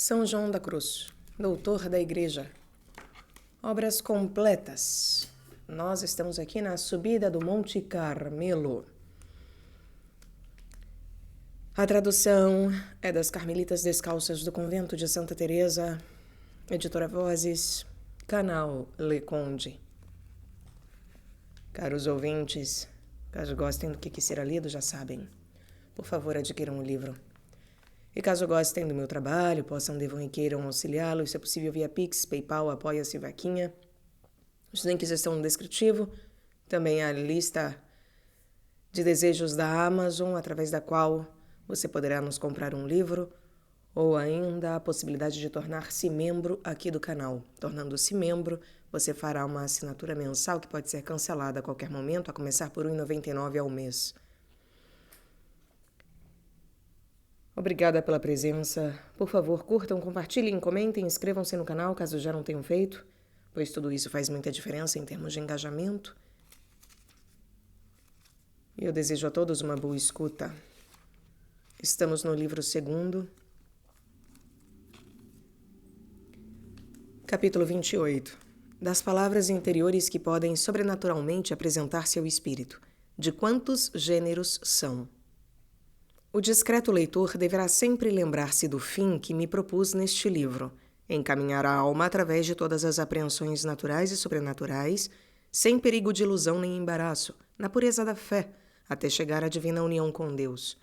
São João da Cruz, doutor da Igreja. Obras completas. Nós estamos aqui na subida do Monte Carmelo. A tradução é das Carmelitas Descalças do Convento de Santa Teresa, editora Vozes, canal Le Conde. Caros ouvintes, caso gostem do que será lido, já sabem. Por favor, adquiram o livro. E caso gostem do meu trabalho, devam e queiram auxiliá-lo, se é possível via Pix, PayPal, Apoia-se, Vaquinha. Os links estão no descritivo. Também a lista de desejos da Amazon, através da qual você poderá nos comprar um livro, ou ainda a possibilidade de tornar-se membro aqui do canal. Tornando-se membro, você fará uma assinatura mensal que pode ser cancelada a qualquer momento, a começar por R$ 1,99 ao mês. Obrigada pela presença. Por favor, curtam, compartilhem, comentem, inscrevam-se no canal caso já não tenham feito, pois tudo isso faz muita diferença em termos de engajamento. E eu desejo a todos uma boa escuta. Estamos no livro 2, capítulo 28. Das palavras interiores que podem sobrenaturalmente apresentar-se ao espírito. De quantos gêneros são? O discreto leitor deverá sempre lembrar-se do fim que me propus neste livro, encaminhar a alma através de todas as apreensões naturais e sobrenaturais, sem perigo de ilusão nem embaraço, na pureza da fé, até chegar à divina união com Deus.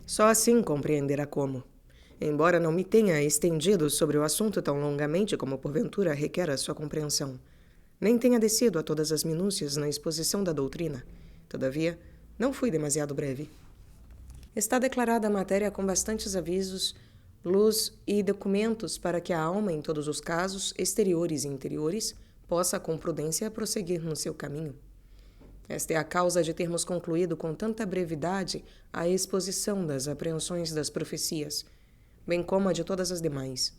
Só assim compreenderá como. Embora não me tenha estendido sobre o assunto tão longamente como porventura requer a sua compreensão, nem tenha descido a todas as minúcias na exposição da doutrina, todavia, não fui demasiado breve. Está declarada a matéria com bastantes avisos, luz e documentos para que a alma, em todos os casos, exteriores e interiores, possa com prudência prosseguir no seu caminho. Esta é a causa de termos concluído com tanta brevidade a exposição das apreensões das profecias, bem como a de todas as demais.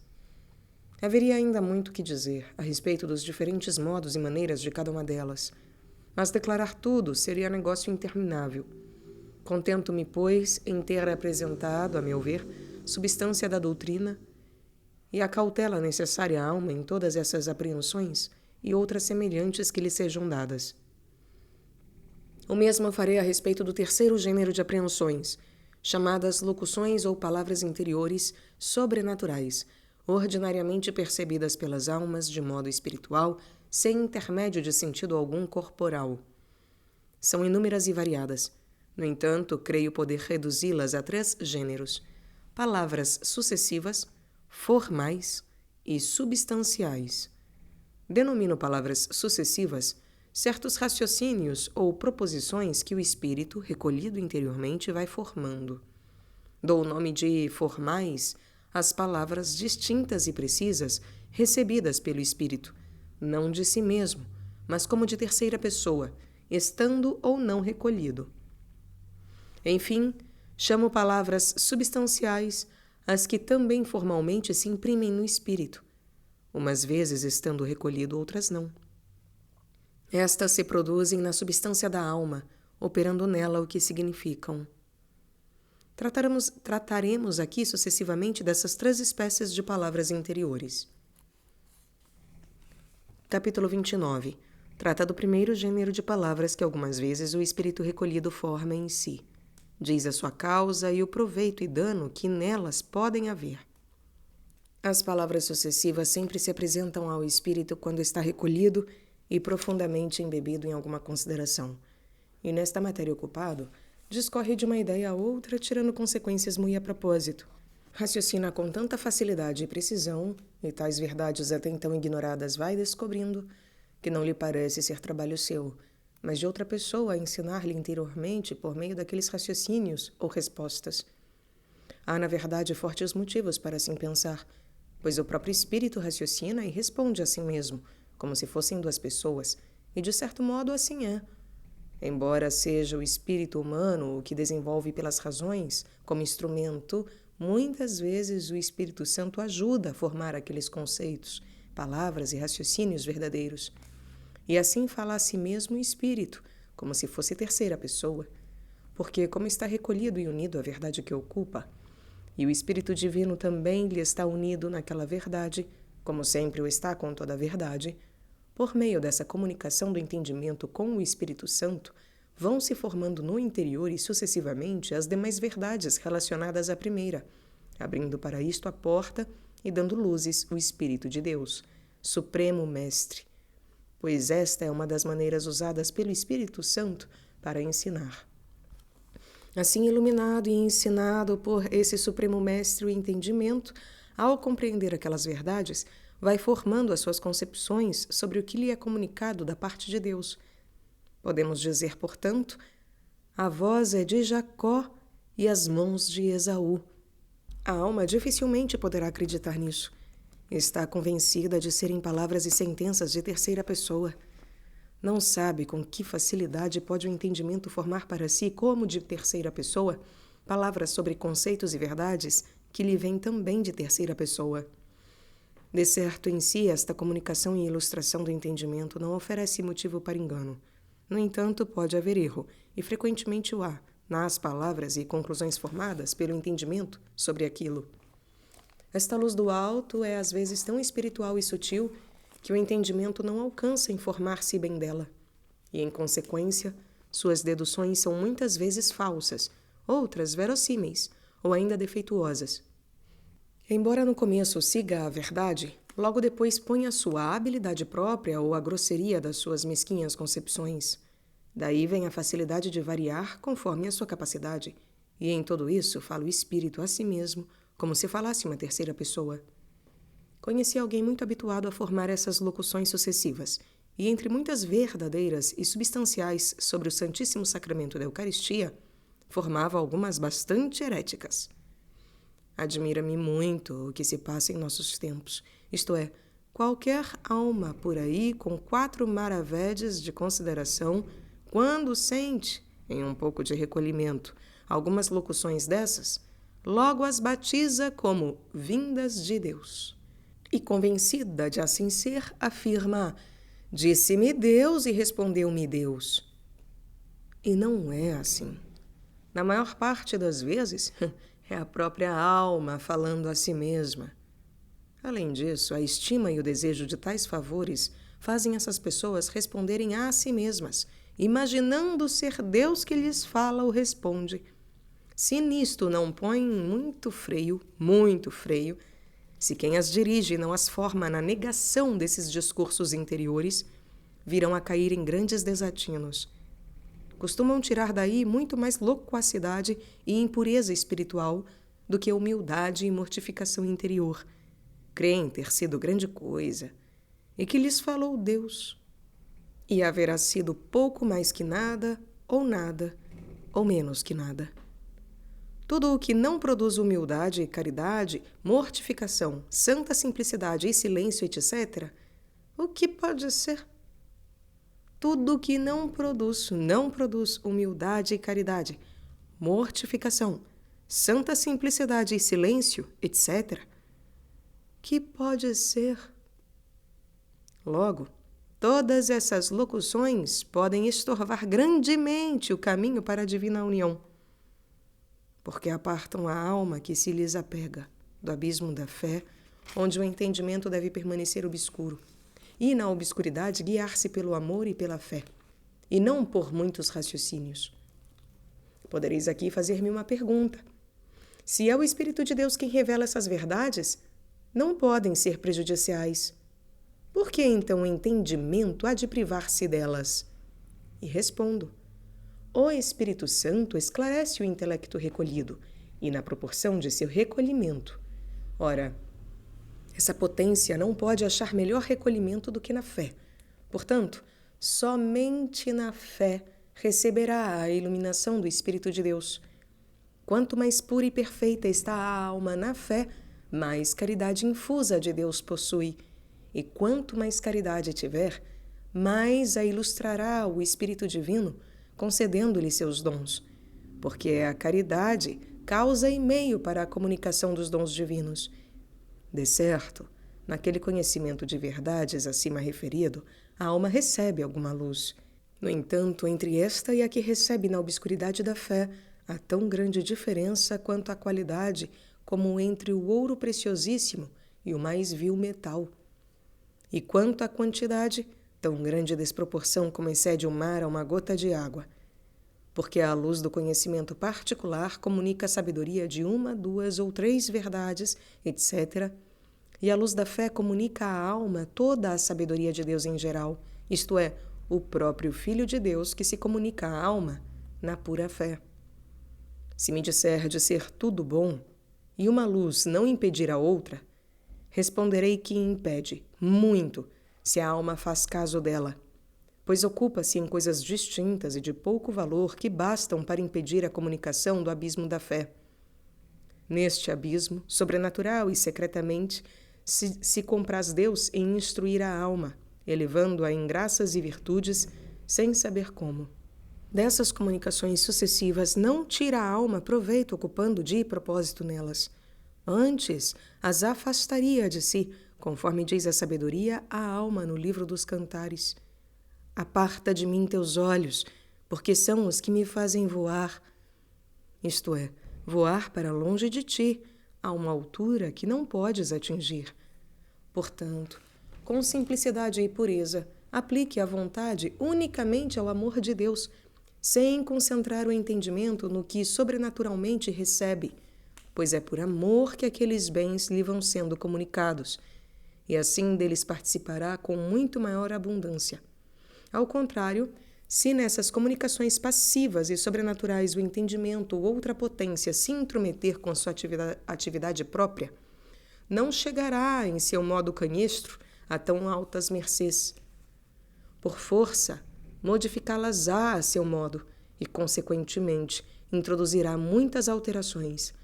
Haveria ainda muito que dizer a respeito dos diferentes modos e maneiras de cada uma delas, mas declarar tudo seria negócio interminável. Contento-me, pois, em ter apresentado, a meu ver, substância da doutrina e a cautela necessária à alma em todas essas apreensões e outras semelhantes que lhe sejam dadas. O mesmo farei a respeito do terceiro gênero de apreensões, chamadas locuções ou palavras interiores sobrenaturais, ordinariamente percebidas pelas almas de modo espiritual, sem intermédio de sentido algum corporal. São inúmeras e variadas. No entanto, creio poder reduzi-las a 3 gêneros: palavras sucessivas, formais e substanciais. Denomino palavras sucessivas certos raciocínios ou proposições que o espírito, recolhido interiormente, vai formando. Dou o nome de formais às palavras distintas e precisas recebidas pelo espírito, não de si mesmo, mas como de terceira pessoa, estando ou não recolhido. Enfim, chamo palavras substanciais as que também formalmente se imprimem no espírito, umas vezes estando recolhido, outras não. Estas se produzem na substância da alma, operando nela o que significam. Trataremos aqui sucessivamente dessas 3 espécies de palavras interiores. Capítulo 29. Trata do primeiro gênero de palavras que algumas vezes o espírito recolhido forma em si. Diz a sua causa e o proveito e dano que nelas podem haver. As palavras sucessivas sempre se apresentam ao espírito quando está recolhido e profundamente embebido em alguma consideração. E nesta matéria ocupado, discorre de uma ideia a outra, tirando consequências muito a propósito. Raciocina com tanta facilidade e precisão, e tais verdades até então ignoradas vai descobrindo, que não lhe parece ser trabalho seu, mas de outra pessoa a ensinar-lhe interiormente por meio daqueles raciocínios ou respostas. Há, na verdade, fortes motivos para assim pensar, pois o próprio espírito raciocina e responde a si mesmo, como se fossem 2 pessoas, e de certo modo assim é. Embora seja o espírito humano o que desenvolve pelas razões, como instrumento, muitas vezes o Espírito Santo ajuda a formar aqueles conceitos, palavras e raciocínios verdadeiros. E assim fala a si mesmo o espírito, como se fosse terceira pessoa, porque como está recolhido e unido à verdade que ocupa, e o Espírito Divino também lhe está unido naquela verdade, como sempre o está com toda a verdade, por meio dessa comunicação do entendimento com o Espírito Santo, vão se formando no interior e sucessivamente as demais verdades relacionadas à primeira, abrindo para isto a porta e dando luzes o Espírito de Deus, Supremo Mestre, pois esta é uma das maneiras usadas pelo Espírito Santo para ensinar. Assim, iluminado e ensinado por esse Supremo Mestre, o entendimento, ao compreender aquelas verdades, vai formando as suas concepções sobre o que lhe é comunicado da parte de Deus. Podemos dizer, portanto, a voz é de Jacó e as mãos de Esaú. A alma dificilmente poderá acreditar nisso. Está convencida de serem palavras e sentenças de terceira pessoa. Não sabe com que facilidade pode o entendimento formar para si, como de terceira pessoa, palavras sobre conceitos e verdades que lhe vêm também de terceira pessoa. De certo, em si, esta comunicação e ilustração do entendimento não oferece motivo para engano. No entanto, pode haver erro, e frequentemente o há, nas palavras e conclusões formadas pelo entendimento sobre aquilo. Esta luz do alto é às vezes tão espiritual e sutil que o entendimento não alcança informar-se bem dela. E, em consequência, suas deduções são muitas vezes falsas, outras verossímeis ou ainda defeituosas. Embora no começo siga a verdade, logo depois põe a sua habilidade própria ou a grosseria das suas mesquinhas concepções. Daí vem a facilidade de variar conforme a sua capacidade, e em tudo isso fala o espírito a si mesmo, como se falasse uma terceira pessoa. Conheci alguém muito habituado a formar essas locuções sucessivas, e entre muitas verdadeiras e substanciais sobre o Santíssimo Sacramento da Eucaristia, formava algumas bastante heréticas. Admira-me muito o que se passa em nossos tempos, isto é, qualquer alma por aí com 4 maravédias de consideração, quando sente, em um pouco de recolhimento, algumas locuções dessas, logo as batiza como vindas de Deus. E convencida de assim ser, afirma: disse-me Deus e respondeu-me Deus. E não é assim. Na maior parte das vezes, é a própria alma falando a si mesma. Além disso, a estima e o desejo de tais favores fazem essas pessoas responderem a si mesmas, imaginando ser Deus que lhes fala ou responde. Se nisto não põe muito freio, se quem as dirige não as forma na negação desses discursos interiores, virão a cair em grandes desatinos. Costumam tirar daí muito mais loquacidade e impureza espiritual do que humildade e mortificação interior. Creem ter sido grande coisa e que lhes falou Deus. E haverá sido pouco mais que nada, ou menos que nada. Tudo o que não produz humildade, caridade, mortificação, santa simplicidade e silêncio, etc., o que pode ser? Tudo o que não produz humildade e caridade, mortificação, santa simplicidade e silêncio, etc., que pode ser? Logo, todas essas locuções podem estorvar grandemente o caminho para a divina união, porque apartam a alma que se lhes apega do abismo da fé, onde o entendimento deve permanecer obscuro, e na obscuridade guiar-se pelo amor e pela fé, e não por muitos raciocínios. Podereis aqui fazer-me uma pergunta. Se é o Espírito de Deus quem revela essas verdades, não podem ser prejudiciais. Por que então o entendimento há de privar-se delas? E respondo: o Espírito Santo esclarece o intelecto recolhido, e na proporção de seu recolhimento. Ora, essa potência não pode achar melhor recolhimento do que na fé. Portanto, somente na fé receberá a iluminação do Espírito de Deus. Quanto mais pura e perfeita está a alma na fé, mais caridade infusa de Deus possui. E quanto mais caridade tiver, mais a ilustrará o Espírito Divino, concedendo-lhe seus dons, porque é a caridade causa e meio para a comunicação dos dons divinos. De certo, naquele conhecimento de verdades acima referido, a alma recebe alguma luz. No entanto, entre esta e a que recebe na obscuridade da fé, há tão grande diferença quanto a qualidade como entre o ouro preciosíssimo e o mais vil metal. E quanto à quantidade, tão grande desproporção como excede o mar a uma gota de água. Porque a luz do conhecimento particular comunica a sabedoria de 1, 2 ou 3 verdades, etc., e a luz da fé comunica à alma toda a sabedoria de Deus em geral, isto é, o próprio Filho de Deus que se comunica à alma na pura fé. Se me disser de ser tudo bom, e uma luz não impedir a outra, responderei que impede, muito, se a alma faz caso dela, pois ocupa-se em coisas distintas e de pouco valor que bastam para impedir a comunicação do abismo da fé. Neste abismo, sobrenatural e secretamente, se compraz Deus em instruir a alma, elevando-a em graças e virtudes, sem saber como. Dessas comunicações sucessivas não tira a alma proveito ocupando dia e propósito nelas. Antes, as afastaria de si, conforme diz a sabedoria, a alma no livro dos Cantares. Aparta de mim teus olhos, porque são os que me fazem voar. Isto é, voar para longe de ti, a uma altura que não podes atingir. Portanto, com simplicidade e pureza, aplique a vontade unicamente ao amor de Deus, sem concentrar o entendimento no que sobrenaturalmente recebe, pois é por amor que aqueles bens lhe vão sendo comunicados, e assim deles participará com muito maior abundância. Ao contrário, se nessas comunicações passivas e sobrenaturais o entendimento ou outra potência se intrometer com sua atividade própria, não chegará em seu modo canhestro a tão altas mercês. Por força, modificá-las-á a seu modo e, consequentemente, introduzirá muitas alterações.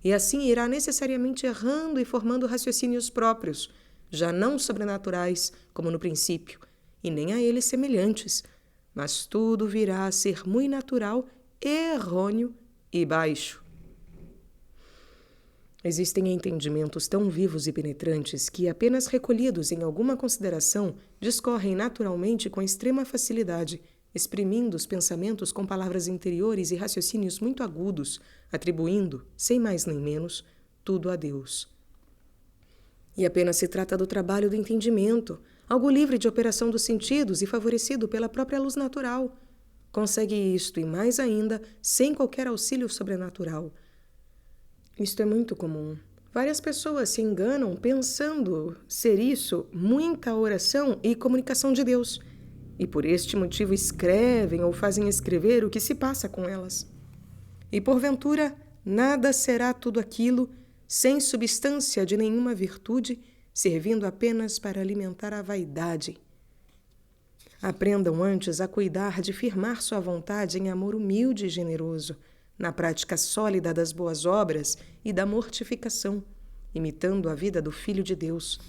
E assim irá necessariamente errando e formando raciocínios próprios, já não sobrenaturais, como no princípio, e nem a eles semelhantes, mas tudo virá a ser muito natural, errôneo e baixo. Existem entendimentos tão vivos e penetrantes que, apenas recolhidos em alguma consideração, discorrem naturalmente com extrema facilidade, exprimindo os pensamentos com palavras interiores e raciocínios muito agudos, atribuindo, sem mais nem menos, tudo a Deus. E apenas se trata do trabalho do entendimento, algo livre de operação dos sentidos e favorecido pela própria luz natural. Consegue isto e mais ainda, sem qualquer auxílio sobrenatural. Isto é muito comum. Várias pessoas se enganam pensando ser isso muita oração e comunicação de Deus, e por este motivo escrevem ou fazem escrever o que se passa com elas. E porventura, nada será tudo aquilo, sem substância de nenhuma virtude, servindo apenas para alimentar a vaidade. Aprendam antes a cuidar de firmar sua vontade em amor humilde e generoso, na prática sólida das boas obras e da mortificação, imitando a vida do Filho de Deus.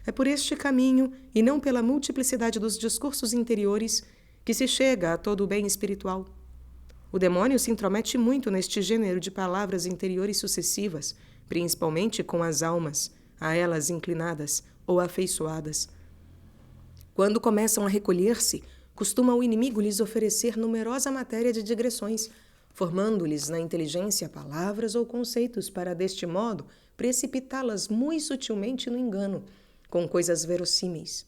É por este caminho, e não pela multiplicidade dos discursos interiores, que se chega a todo o bem espiritual. O demônio se intromete muito neste gênero de palavras interiores sucessivas, principalmente com as almas, a elas inclinadas ou afeiçoadas. Quando começam a recolher-se, costuma o inimigo lhes oferecer numerosa matéria de digressões, formando-lhes na inteligência palavras ou conceitos para, deste modo, precipitá-las muito sutilmente no engano, com coisas verossímeis.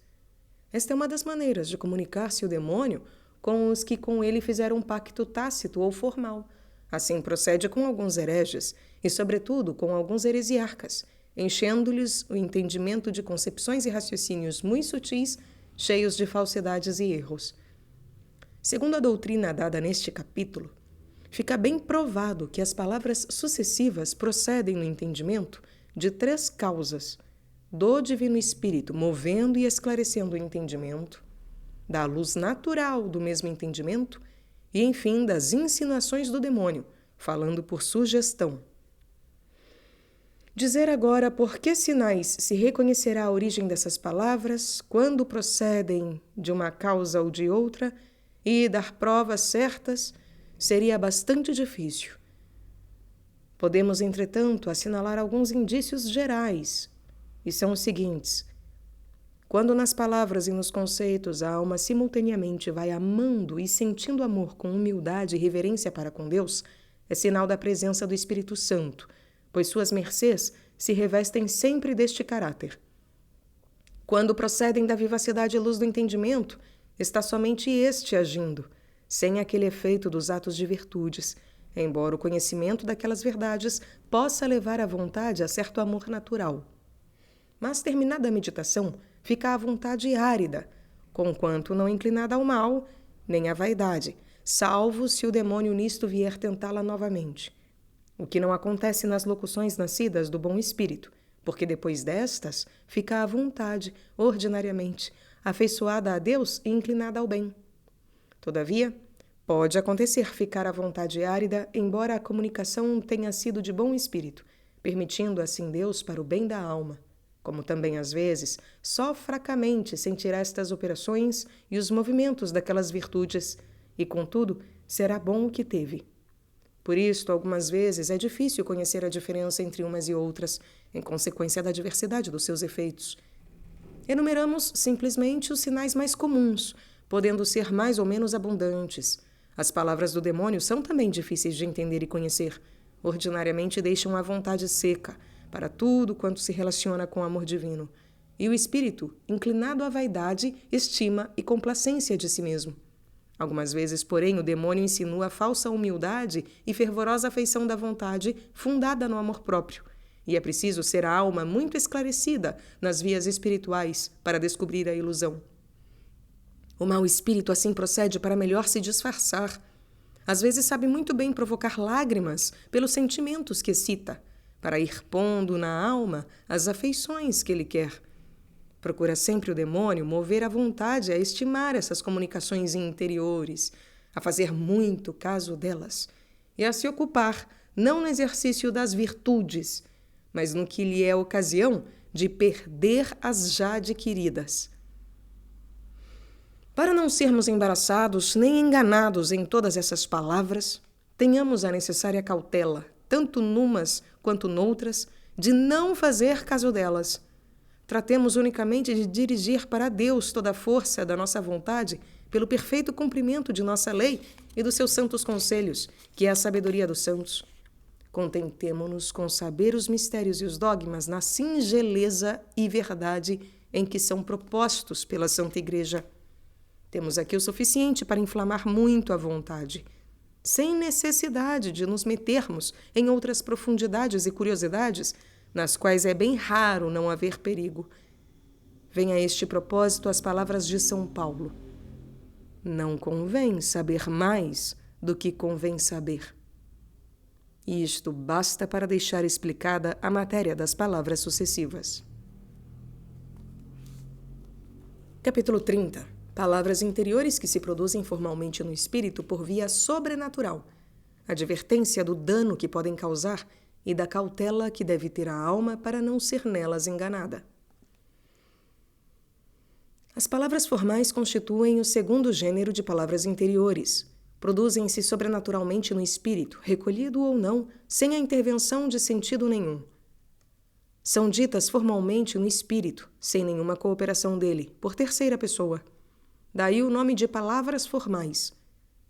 Esta é uma das maneiras de comunicar-se o demônio com os que com ele fizeram um pacto tácito ou formal. Assim procede com alguns hereges e, sobretudo, com alguns heresiarcas, enchendo-lhes o entendimento de concepções e raciocínios muito sutis, cheios de falsidades e erros. Segundo a doutrina dada neste capítulo, fica bem provado que as palavras sucessivas procedem no entendimento de 3 causas: do Divino Espírito movendo e esclarecendo o entendimento, da luz natural do mesmo entendimento e, enfim, das insinuações do demônio, falando por sugestão. Dizer agora por que sinais se reconhecerá a origem dessas palavras, quando procedem de uma causa ou de outra, e dar provas certas, seria bastante difícil. Podemos, entretanto, assinalar alguns indícios gerais, e são os seguintes. Quando nas palavras e nos conceitos a alma simultaneamente vai amando e sentindo amor com humildade e reverência para com Deus, é sinal da presença do Espírito Santo, pois suas mercês se revestem sempre deste caráter. Quando procedem da vivacidade e luz do entendimento, está somente este agindo, sem aquele efeito dos atos de virtudes, embora o conhecimento daquelas verdades possa levar a vontade a certo amor natural. Mas, terminada a meditação, fica a vontade árida, conquanto não inclinada ao mal, nem à vaidade, salvo se o demônio nisto vier tentá-la novamente. O que não acontece nas locuções nascidas do bom espírito, porque depois destas fica a vontade, ordinariamente, afeiçoada a Deus e inclinada ao bem. Todavia, pode acontecer ficar a vontade árida, embora a comunicação tenha sido de bom espírito, permitindo assim Deus para o bem da alma, como também às vezes, só fracamente sentirá estas operações e os movimentos daquelas virtudes, e contudo será bom o que teve. Por isto, algumas vezes é difícil conhecer a diferença entre umas e outras, em consequência da diversidade dos seus efeitos. Enumeramos simplesmente os sinais mais comuns, podendo ser mais ou menos abundantes. As palavras do demônio são também difíceis de entender e conhecer. Ordinariamente deixam a vontade seca para tudo quanto se relaciona com o amor divino. E o espírito, inclinado à vaidade, estima e complacência de si mesmo. Algumas vezes, porém, o demônio insinua falsa humildade e fervorosa afeição da vontade fundada no amor próprio. E é preciso ser a alma muito esclarecida nas vias espirituais para descobrir a ilusão. O mau espírito assim procede para melhor se disfarçar. Às vezes sabe muito bem provocar lágrimas pelos sentimentos que excita, para ir pondo na alma as afeições que ele quer. Procura sempre o demônio mover a vontade a estimar essas comunicações interiores, a fazer muito caso delas, e a se ocupar não no exercício das virtudes, mas no que lhe é ocasião de perder as já adquiridas. Para não sermos embaraçados nem enganados em todas essas palavras, tenhamos a necessária cautela, tanto numas quanto noutras, de não fazer caso delas. Tratemos unicamente de dirigir para Deus toda a força da nossa vontade pelo perfeito cumprimento de nossa lei e dos seus santos conselhos, que é a sabedoria dos santos. Contentemo-nos com saber os mistérios e os dogmas na singeleza e verdade em que são propostos pela Santa Igreja. Temos aqui o suficiente para inflamar muito a vontade, sem necessidade de nos metermos em outras profundidades e curiosidades, nas quais é bem raro não haver perigo. Vem a este propósito as palavras de São Paulo: não convém saber mais do que convém saber. E isto basta para deixar explicada a matéria das palavras sucessivas. Capítulo 30. Palavras interiores que se produzem formalmente no espírito por via sobrenatural. Advertência do dano que podem causar e da cautela que deve ter a alma para não ser nelas enganada. As palavras formais constituem o segundo gênero de palavras interiores. Produzem-se sobrenaturalmente no espírito, recolhido ou não, sem a intervenção de sentido nenhum. São ditas formalmente no espírito, sem nenhuma cooperação dele, por terceira pessoa. Daí o nome de palavras formais.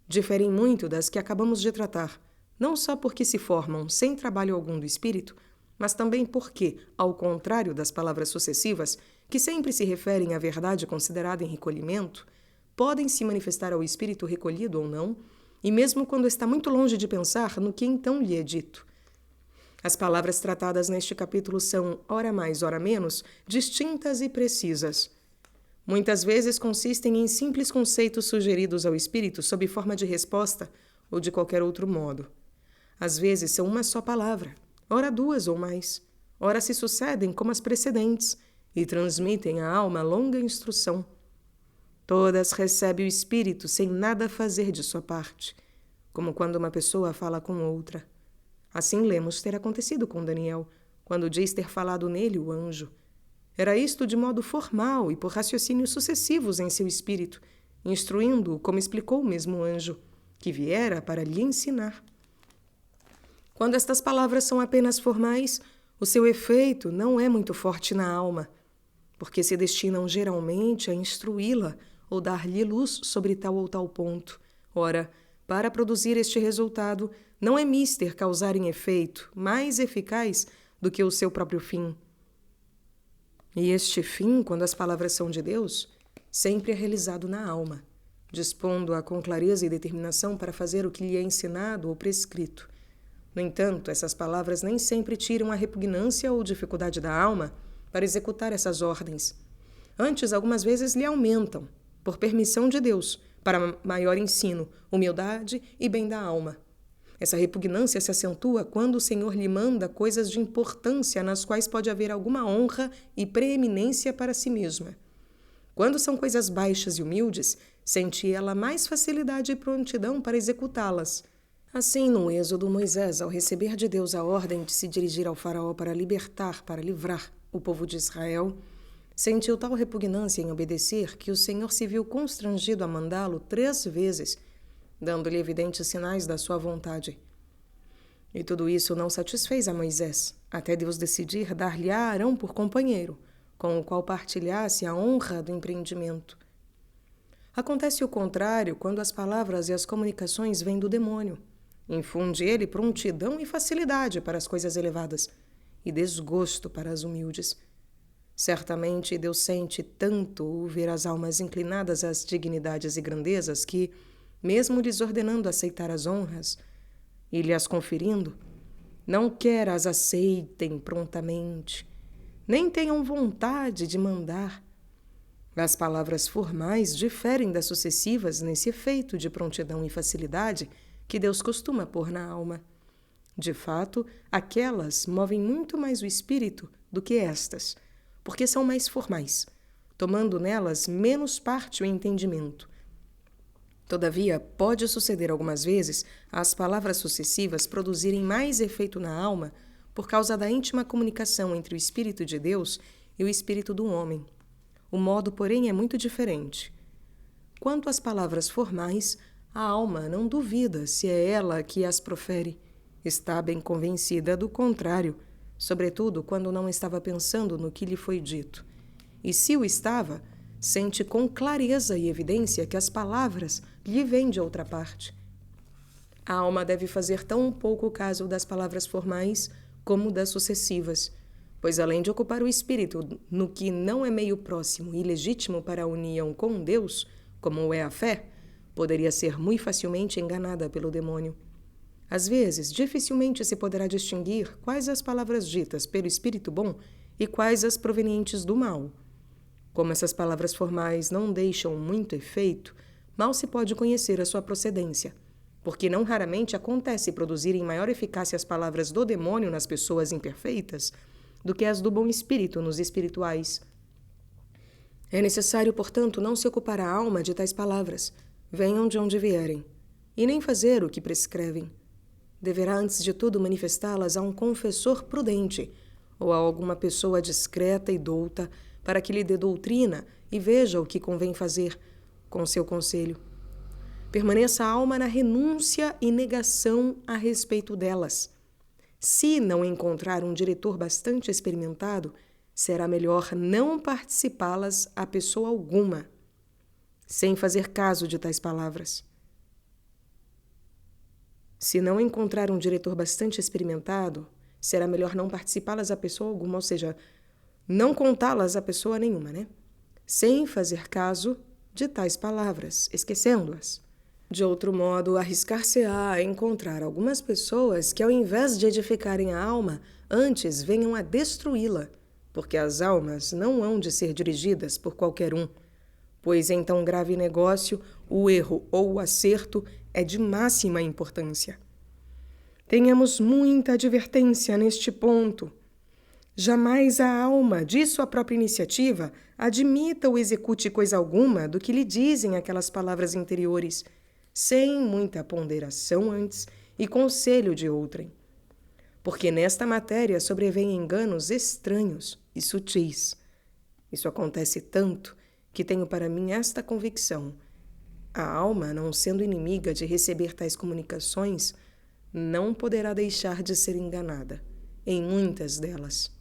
Diferem muito das que acabamos de tratar, não só porque se formam sem trabalho algum do espírito, mas também porque, ao contrário das palavras sucessivas, que sempre se referem à verdade considerada em recolhimento, podem se manifestar ao espírito recolhido ou não, e mesmo quando está muito longe de pensar no que então lhe é dito. As palavras tratadas neste capítulo são, ora mais, ora menos, distintas e precisas. Muitas vezes consistem em simples conceitos sugeridos ao espírito sob forma de resposta ou de qualquer outro modo. Às vezes são uma só palavra, ora duas ou mais, ora se sucedem como as precedentes e transmitem à alma longa instrução. Todas recebe o espírito sem nada fazer de sua parte, como quando uma pessoa fala com outra. Assim lemos ter acontecido com Daniel, quando diz ter falado nele o anjo. Era isto de modo formal e por raciocínios sucessivos em seu espírito, instruindo-o como explicou o mesmo anjo, que viera para lhe ensinar. Quando estas palavras são apenas formais, o seu efeito não é muito forte na alma, porque se destinam geralmente a instruí-la ou dar-lhe luz sobre tal ou tal ponto. Ora, para produzir este resultado, não é mister causarem efeito mais eficaz do que o seu próprio fim. E este fim, quando as palavras são de Deus, sempre é realizado na alma, dispondo-a com clareza e determinação para fazer o que lhe é ensinado ou prescrito. No entanto, essas palavras nem sempre tiram a repugnância ou dificuldade da alma para executar essas ordens. Antes, algumas vezes lhe aumentam, por permissão de Deus, para maior ensino, humildade e bem da alma. Essa repugnância se acentua quando o Senhor lhe manda coisas de importância nas quais pode haver alguma honra e preeminência para si mesma. Quando são coisas baixas e humildes, sente ela mais facilidade e prontidão para executá-las. Assim, no Êxodo, Moisés, ao receber de Deus a ordem de se dirigir ao faraó para livrar o povo de Israel, sentiu tal repugnância em obedecer que o Senhor se viu constrangido a mandá-lo 3 vezes, dando-lhe evidentes sinais da sua vontade. E tudo isso não satisfez a Moisés, até Deus decidir dar-lhe a Arão por companheiro, com o qual partilhasse a honra do empreendimento. Acontece o contrário quando as palavras e as comunicações vêm do demônio. Infunde ele prontidão e facilidade para as coisas elevadas e desgosto para as humildes. Certamente Deus sente tanto ver as almas inclinadas às dignidades e grandezas que, mesmo lhes ordenando aceitar as honras e lhe as conferindo, não quer as aceitem prontamente, nem tenham vontade de mandar. As palavras formais diferem das sucessivas nesse efeito de prontidão e facilidade que Deus costuma pôr na alma. De fato, aquelas movem muito mais o espírito do que estas, porque são mais formais, tomando nelas menos parte o entendimento. Todavia, pode suceder algumas vezes as palavras sucessivas produzirem mais efeito na alma por causa da íntima comunicação entre o Espírito de Deus e o espírito do homem. O modo, porém, é muito diferente. Quanto às palavras formais, a alma não duvida se é ela que as profere. Está bem convencida do contrário, sobretudo quando não estava pensando no que lhe foi dito. E se o estava, sente com clareza e evidência que as palavras lhe vêm de outra parte. A alma deve fazer tão pouco caso das palavras formais como das sucessivas, pois além de ocupar o espírito no que não é meio próximo e legítimo para a união com Deus, como é a fé, poderia ser muito facilmente enganada pelo demônio. Às vezes, dificilmente se poderá distinguir quais as palavras ditas pelo espírito bom e quais as provenientes do mal. Como essas palavras formais não deixam muito efeito, mal se pode conhecer a sua procedência, porque não raramente acontece produzirem maior eficácia as palavras do demônio nas pessoas imperfeitas do que as do bom espírito nos espirituais. É necessário, portanto, não se ocupar a alma de tais palavras, venham de onde vierem, e nem fazer o que prescrevem. Deverá, antes de tudo, manifestá-las a um confessor prudente ou a alguma pessoa discreta e douta para que lhe dê doutrina e veja o que convém fazer com seu conselho. Permaneça a alma na renúncia e negação a respeito delas. Se não encontrar um diretor bastante experimentado, será melhor não participá-las a pessoa alguma, sem fazer caso de tais palavras. Se não encontrar um diretor bastante experimentado, será melhor não participá-las a pessoa alguma, ou seja, não contá-las a pessoa nenhuma, né? Sem fazer caso de tais palavras, esquecendo-as. De outro modo, arriscar-se-á a encontrar algumas pessoas que, ao invés de edificarem a alma, antes venham a destruí-la, porque as almas não hão de ser dirigidas por qualquer um, pois em tão grave negócio o erro ou o acerto é de máxima importância. Tenhamos muita advertência neste ponto. Jamais a alma, de sua própria iniciativa, admita ou execute coisa alguma do que lhe dizem aquelas palavras interiores, sem muita ponderação antes e conselho de outrem. Porque nesta matéria sobrevêm enganos estranhos e sutis. Isso acontece tanto que tenho para mim esta convicção: a alma, não sendo inimiga de receber tais comunicações, não poderá deixar de ser enganada, em muitas delas.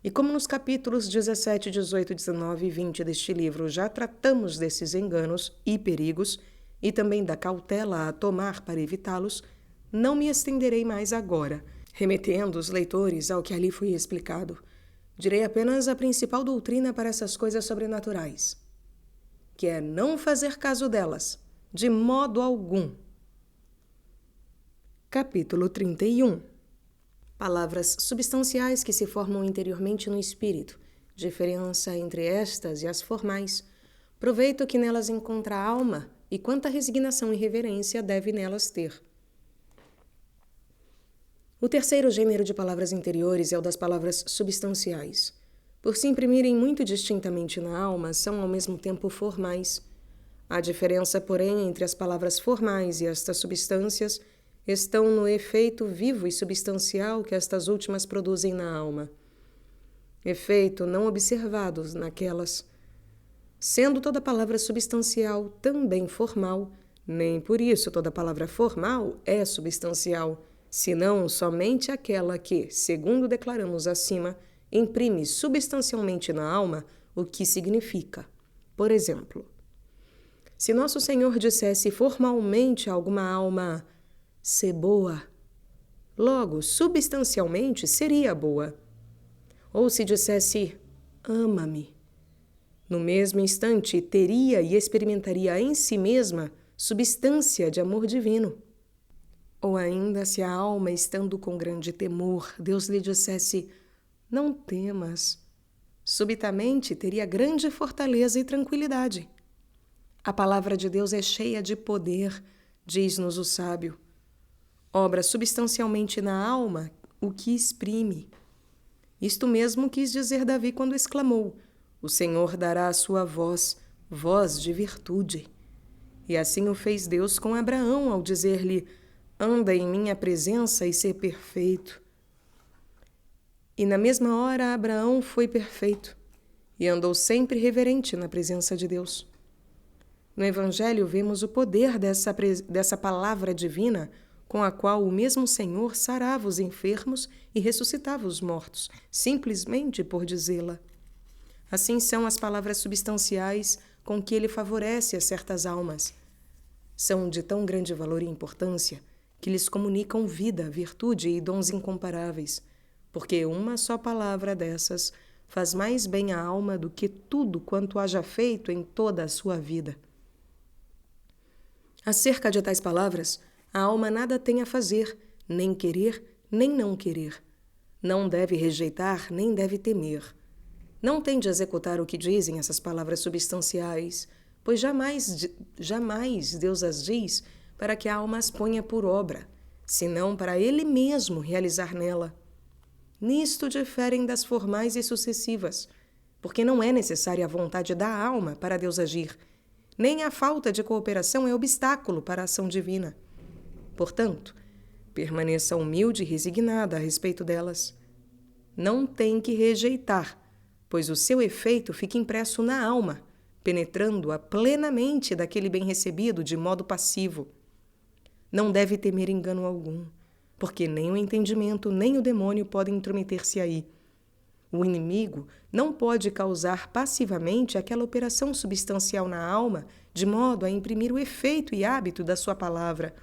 E como nos capítulos 17, 18, 19 e 20 deste livro já tratamos desses enganos e perigos, e também da cautela a tomar para evitá-los, não me estenderei mais agora, remetendo os leitores ao que ali foi explicado. Direi apenas a principal doutrina para essas coisas sobrenaturais, que é não fazer caso delas, de modo algum. Capítulo 31. Palavras substanciais que se formam interiormente no espírito, diferença entre estas e as formais, proveito que nelas encontra a alma e quanta resignação e reverência deve nelas ter. O terceiro gênero de palavras interiores é o das palavras substanciais. Por se imprimirem muito distintamente na alma, são ao mesmo tempo formais. A diferença, porém, entre as palavras formais e estas substâncias estão no efeito vivo e substancial que estas últimas produzem na alma. Efeito não observado naquelas. Sendo toda palavra substancial também formal, nem por isso toda palavra formal é substancial, senão somente aquela que, segundo declaramos acima, imprime substancialmente na alma o que significa. Por exemplo, se nosso Senhor dissesse formalmente a alguma alma ser boa, logo, substancialmente, seria boa. Ou se dissesse ama-me, no mesmo instante teria e experimentaria em si mesma substância de amor divino. Ou ainda, se a alma, estando com grande temor, Deus lhe dissesse não temas, subitamente teria grande fortaleza e tranquilidade. A palavra de Deus é cheia de poder, diz-nos o sábio. Obra substancialmente na alma o que exprime. Isto mesmo quis dizer Davi quando exclamou: o Senhor dará a sua voz, voz de virtude. E assim o fez Deus com Abraão ao dizer-lhe: anda em minha presença e ser perfeito. E na mesma hora Abraão foi perfeito e andou sempre reverente na presença de Deus. No Evangelho vemos o poder dessa palavra divina com a qual o mesmo Senhor sarava os enfermos e ressuscitava os mortos, simplesmente por dizê-la. Assim são as palavras substanciais com que ele favorece a certas almas. São de tão grande valor e importância que lhes comunicam vida, virtude e dons incomparáveis, porque uma só palavra dessas faz mais bem à alma do que tudo quanto haja feito em toda a sua vida. Acerca de tais palavras, a alma nada tem a fazer, nem querer, nem não querer. Não deve rejeitar, nem deve temer. Não tem de executar o que dizem essas palavras substanciais, pois jamais Deus as diz para que a alma as ponha por obra, senão para Ele mesmo realizar nela. Nisto diferem das formais e sucessivas, porque não é necessária a vontade da alma para Deus agir, nem a falta de cooperação é obstáculo para a ação divina. Portanto, permaneça humilde e resignada a respeito delas. Não tem que rejeitar, pois o seu efeito fica impresso na alma, penetrando-a plenamente daquele bem recebido de modo passivo. Não deve temer engano algum, porque nem o entendimento nem o demônio podem intrometer-se aí. O inimigo não pode causar passivamente aquela operação substancial na alma, de modo a imprimir o efeito e hábito da sua palavra,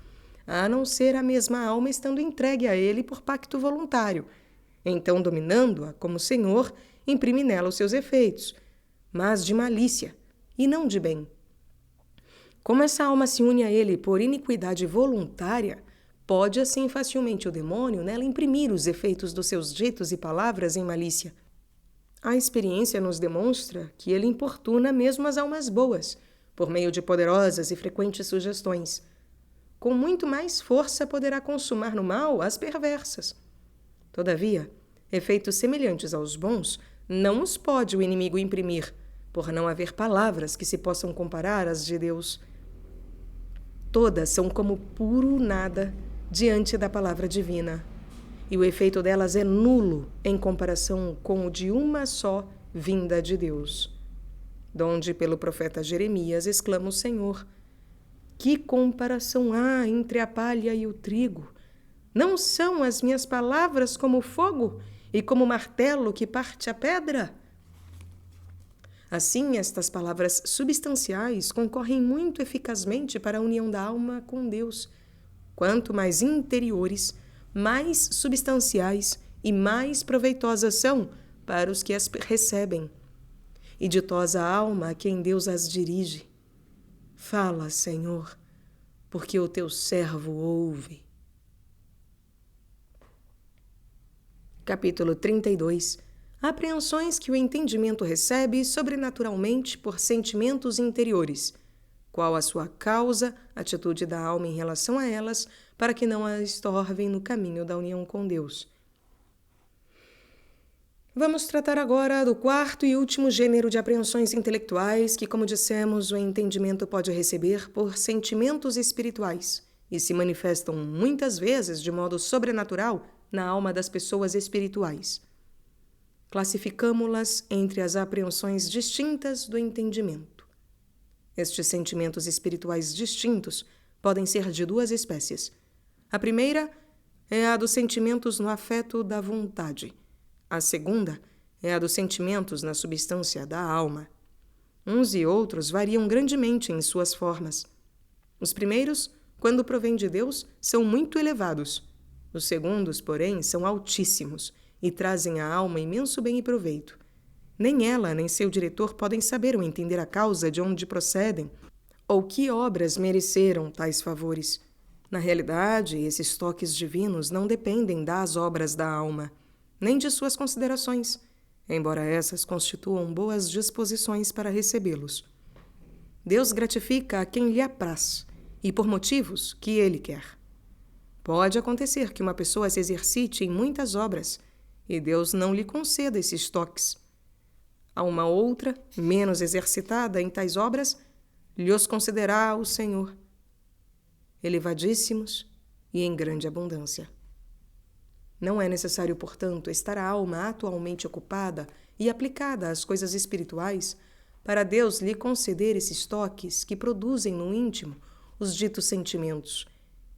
a não ser a mesma alma estando entregue a ele por pacto voluntário. Então, dominando-a como Senhor, imprime nela os seus efeitos, mas de malícia, e não de bem. Como essa alma se une a ele por iniquidade voluntária, pode assim facilmente o demônio nela imprimir os efeitos dos seus ditos e palavras em malícia. A experiência nos demonstra que ele importuna mesmo as almas boas, por meio de poderosas e frequentes sugestões. Com muito mais força poderá consumar no mal as perversas. Todavia, efeitos semelhantes aos bons não os pode o inimigo imprimir, por não haver palavras que se possam comparar às de Deus. Todas são como puro nada diante da palavra divina, e o efeito delas é nulo em comparação com o de uma só vinda de Deus. Donde, pelo profeta Jeremias, exclama o Senhor: que comparação há entre a palha e o trigo? Não são as minhas palavras como fogo e como martelo que parte a pedra? Assim, estas palavras substanciais concorrem muito eficazmente para a união da alma com Deus, Quanto mais interiores, mais substanciais e mais proveitosas são para os que as recebem. E ditosa a alma a quem Deus as dirige. Fala, Senhor, porque o teu servo ouve. Capítulo 32. Apreensões que o entendimento recebe sobrenaturalmente por sentimentos interiores. Qual a sua causa, atitude da alma em relação a elas, para que não a estorvem no caminho da união com Deus. Vamos tratar agora do quarto e último gênero de apreensões intelectuais que, como dissemos, o entendimento pode receber por sentimentos espirituais e se manifestam muitas vezes de modo sobrenatural na alma das pessoas espirituais. Classificamo-las entre as apreensões distintas do entendimento. Estes sentimentos espirituais distintos podem ser de duas espécies. A primeira é a dos sentimentos no afeto da vontade. A segunda é a dos sentimentos na substância da alma. Uns e outros variam grandemente em suas formas. Os primeiros, quando provêm de Deus, são muito elevados. Os segundos, porém, são altíssimos e trazem à alma imenso bem e proveito. Nem ela, nem seu diretor podem saber ou entender a causa de onde procedem ou que obras mereceram tais favores. Na realidade, esses toques divinos não dependem das obras da alma, nem de suas considerações, embora essas constituam boas disposições para recebê-los. Deus gratifica a quem lhe apraz e por motivos que ele quer. Pode acontecer que uma pessoa se exercite em muitas obras e Deus não lhe conceda esses toques. A uma outra, menos exercitada em tais obras, lhos concederá o Senhor, elevadíssimos e em grande abundância. Não é necessário, portanto, estar a alma atualmente ocupada e aplicada às coisas espirituais para Deus lhe conceder esses toques que produzem no íntimo os ditos sentimentos,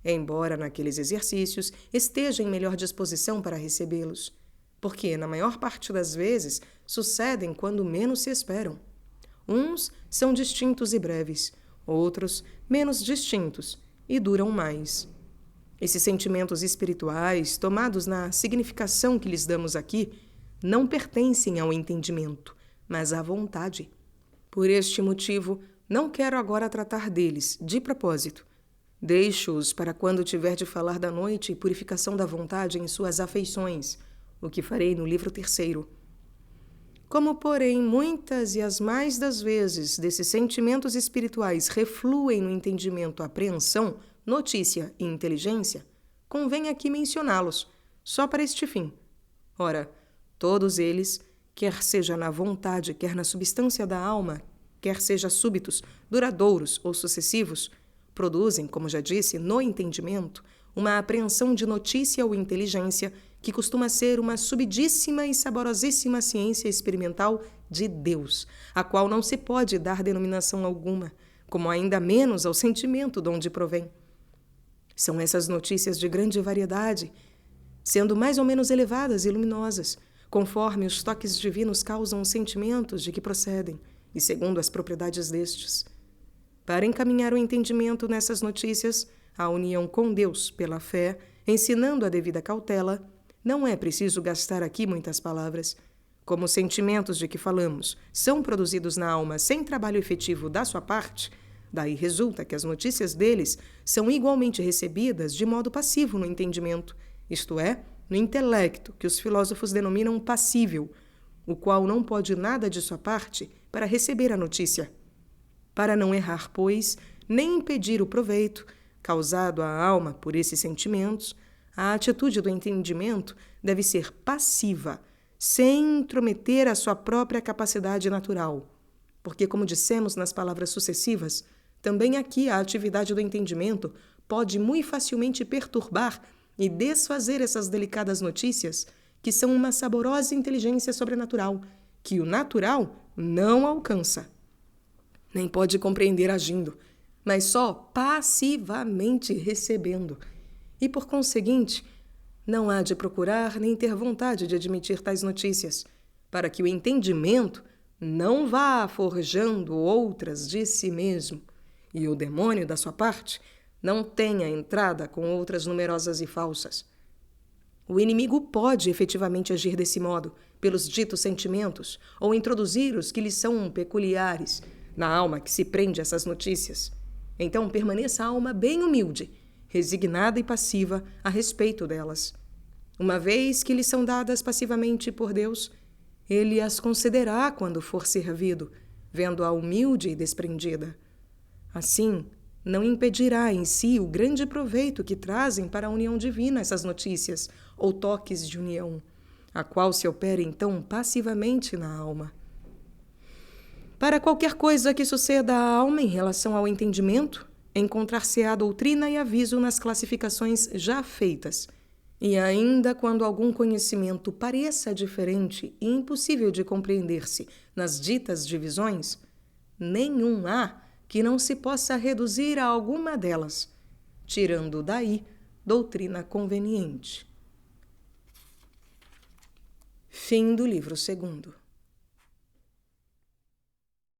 embora naqueles exercícios esteja em melhor disposição para recebê-los, porque, na maior parte das vezes, sucedem quando menos se esperam. Uns são distintos e breves, outros menos distintos e duram mais. Esses sentimentos espirituais, tomados na significação que lhes damos aqui, não pertencem ao entendimento, mas à vontade. Por este motivo, não quero agora tratar deles, de propósito. Deixo-os para quando tiver de falar da noite e purificação da vontade em suas afeições, o que farei no livro 3º. Como, porém, muitas e as mais das vezes desses sentimentos espirituais refluem no entendimento apreensão, notícia e inteligência, convém aqui mencioná-los, só para este fim. Ora, todos eles, quer seja na vontade, quer na substância da alma, quer seja súbitos, duradouros ou sucessivos, produzem, como já disse, no entendimento, uma apreensão de notícia ou inteligência que costuma ser uma subidíssima e saborosíssima ciência experimental de Deus, a qual não se pode dar denominação alguma, como ainda menos ao sentimento de onde provém. São essas notícias de grande variedade, sendo mais ou menos elevadas e luminosas, conforme os toques divinos causam os sentimentos de que procedem, e segundo as propriedades destes. Para encaminhar o entendimento nessas notícias, a união com Deus pela fé, ensinando a devida cautela, não é preciso gastar aqui muitas palavras. Como os sentimentos de que falamos são produzidos na alma sem trabalho efetivo da sua parte, daí resulta que as notícias deles são igualmente recebidas de modo passivo no entendimento, isto é, no intelecto, que os filósofos denominam passível, o qual não pode nada de sua parte para receber a notícia. Para não errar, pois, nem impedir o proveito causado à alma por esses sentimentos, a atitude do entendimento deve ser passiva, sem intrometer a sua própria capacidade natural. Porque, como dissemos nas palavras sucessivas, também aqui a atividade do entendimento pode muito facilmente perturbar e desfazer essas delicadas notícias, que são uma saborosa inteligência sobrenatural, que o natural não alcança. Nem pode compreender agindo, mas só passivamente recebendo. E, por conseguinte, não há de procurar nem ter vontade de admitir tais notícias, para que o entendimento não vá forjando outras de si mesmo, e o demônio, da sua parte, não tenha entrada com outras numerosas e falsas. O inimigo pode efetivamente agir desse modo, pelos ditos sentimentos, ou introduzir os que lhe são peculiares na alma que se prende a essas notícias. Então permaneça a alma bem humilde, resignada e passiva a respeito delas. Uma vez que lhe são dadas passivamente por Deus, Ele as concederá quando for servido, vendo-a humilde e desprendida. Assim, não impedirá em si o grande proveito que trazem para a união divina essas notícias ou toques de união, a qual se opera então passivamente na alma. Para qualquer coisa que suceda à alma em relação ao entendimento, encontrar-se-á doutrina e aviso nas classificações já feitas. E ainda quando algum conhecimento pareça diferente e impossível de compreender-se nas ditas divisões, nenhum há que não se possa reduzir a alguma delas, tirando daí doutrina conveniente. Fim do livro 2.